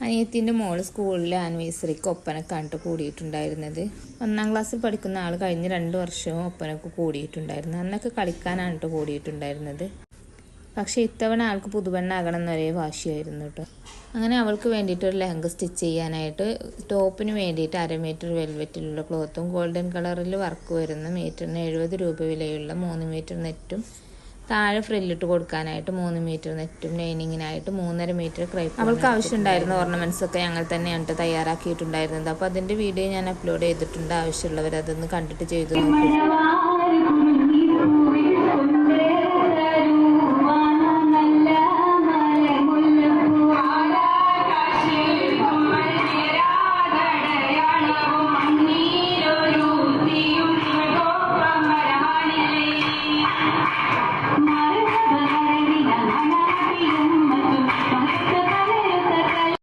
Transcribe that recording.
അനിയത്തിൻ്റെ മോള് സ്കൂളിലെ ആനിവേഴ്സറിക്ക് ഒപ്പനക്കാണ് കൂടിയിട്ടുണ്ടായിരുന്നത്. 1ാം ക്ലാസ്സിൽ പഠിക്കുന്ന ആൾ കഴിഞ്ഞ 2 വർഷവും ഒപ്പനക്ക് കൂടിയിട്ടുണ്ടായിരുന്നു. അന്നൊക്കെ കളിക്കാനാണ് കൂടിയിട്ടുണ്ടായിരുന്നത്. പക്ഷേ ഇത്തവണ ആൾക്ക് പുതുവെണ്ണാകണം എന്നൊരേ വാശിയായിരുന്നു കേട്ടോ. അങ്ങനെ അവൾക്ക് വേണ്ടിയിട്ട് ഒരു ലെഹങ്ക സ്റ്റിച്ച് ചെയ്യാനായിട്ട് ടോപ്പിന് വേണ്ടിയിട്ട് 1/2 മീറ്റർ വെൽവെറ്റിലുള്ള ക്ലോത്തും ഗോൾഡൻ കളറിൽ വർക്ക് വരുന്ന മീറ്ററിന് 70 രൂപ വിലയുള്ള 3 മീറ്റർ നെറ്റും താഴെ ഫ്രില്ലിട്ട് കൊടുക്കാനായിട്ട് 3 മീറ്റർ നെറ്റും ലൈനിങ്ങിനായിട്ട് 3.5 മീറ്റർ ക്രൈപ്പ്. അവൾക്ക് ആവശ്യമുണ്ടായിരുന്ന ഓർണമെൻറ്റ്സ് ഒക്കെ ഞങ്ങൾ തന്നെയാണ് തയ്യാറാക്കിയിട്ടുണ്ടായിരുന്നത്. അപ്പോൾ അതിൻ്റെ വീഡിയോ ഞാൻ അപ്ലോഡ് ചെയ്തിട്ടുണ്ട്. ആവശ്യമുള്ളവർ അതൊന്ന് കണ്ടിട്ട് ചെയ്തു നോക്കും.